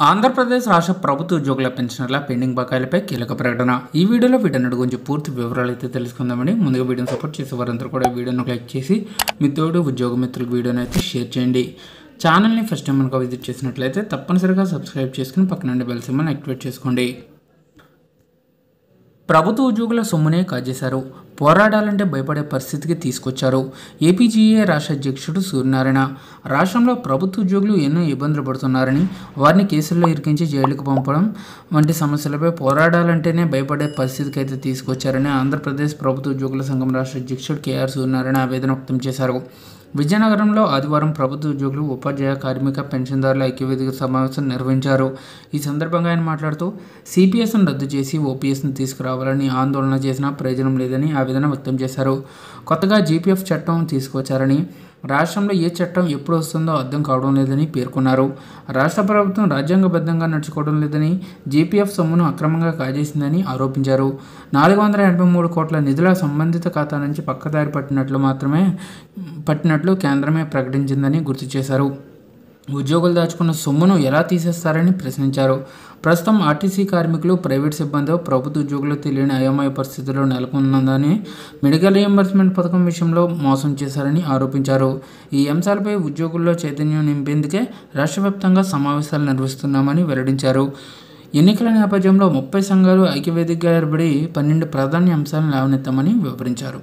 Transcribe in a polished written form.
ఆంధ్రప్రదేశ్ రాష్ట్ర ప్రభుత్వ ఉద్యోగుల పెన్షనర్ల పెండింగ్ బకాయిలపై కీలక ప్రకటన. ఈ వీడియోలో వీటన్నిటి గురించి పూర్తి వివరాలు అయితే తెలుసుకుందామని ముందుగా వీడియోని సపోర్ట్ చేసే వారందరూ కూడా వీడియోను లైక్ చేసి మీ తోడు ఉద్యోగ మిత్రులకు వీడియోని అయితే షేర్ చేయండి. ఛానల్ని ఫస్ట్ టైం కనుక విజిట్ చేసినట్లయితే తప్పనిసరిగా సబ్స్క్రైబ్ చేసుకుని పక్కన బెల్ సింబల్ని యాక్టివేట్ చేసుకోండి. ప్రభుత్వ ఉద్యోగుల సొమ్మునే కాజేశారు, పోరాడాలంటే భయపడే పరిస్థితికి తీసుకొచ్చారు. ఏపీజీఏ రాష్ట్ర అధ్యక్షుడు సూర్యనారాయణ రాష్ట్రంలో ప్రభుత్వ ఉద్యోగులు ఎన్నో ఇబ్బందులు పడుతున్నారని, వారిని కేసుల్లో ఇరికించి జైలుకు పంపడం వంటి సమస్యలపై పోరాడాలంటేనే భయపడే పరిస్థితికి అయితే తీసుకొచ్చారని ఆంధ్రప్రదేశ్ ప్రభుత్వ ఉద్యోగుల సంఘం రాష్ట్ర అధ్యక్షుడు కేఆర్ సూర్యనారాయణ ఆవేదన వ్యక్తం చేశారు. విజయనగరంలో ఆదివారం ప్రభుత్వ ఉద్యోగులు, ఉపాధ్యాయ, కార్మిక, పెన్షన్దారుల ఐక్యవేదిక సమావేశం నిర్వహించారు. ఈ సందర్భంగా ఆయన మాట్లాడుతూ సిపిఎస్ను రద్దు చేసి ఓపీఎస్ను తీసుకురావాలని ఆందోళన చేసినా ప్రయోజనం లేదని ఆవేదన వ్యక్తం చేశారు. కొత్తగా జీపీఎఫ్ చట్టం తీసుకొచ్చారని, రాష్ట్రంలో ఏ చట్టం ఎప్పుడు వస్తుందో అర్థం కావడం లేదని పేర్కొన్నారు. రాష్ట్ర ప్రభుత్వం రాజ్యాంగబద్ధంగా నడుచుకోవడం లేదని, జీపీఎఫ్ సొమ్మును అక్రమంగా కాజేసిందని ఆరోపించారు. 483 కోట్ల నిధుల సంబంధిత ఖాతా నుంచి పక్కదారి పట్టినట్లు కేంద్రమే ప్రకటించిందని గుర్తు చేశారు. ఉద్యోగులు దాచుకున్న సొమ్మును ఎలా తీసేస్తారని ప్రశ్నించారు. ప్రస్తుతం ఆర్టీసీ కార్మికులు, ప్రైవేట్ సిబ్బంది ప్రభుత్వ ఉద్యోగులు తెలియని అయోమయ పరిస్థితుల్లో నెలకొన్నదని, మెడికల్ రియంబర్స్మెంట్ పథకం విషయంలో మోసం చేశారని ఆరోపించారు. ఈ అంశాలపై ఉద్యోగుల్లో చైతన్యం నింపేందుకే రాష్ట్ర వ్యాప్తంగా సమావేశాలు నిర్వహిస్తున్నామని వెల్లడించారు. ఎన్నికల నేపథ్యంలో 30 సంఘాలు ఐక్యవేదికగా ఏర్పడి 12 ప్రాధాన్య అంశాలను లేవనెత్తామని వివరించారు.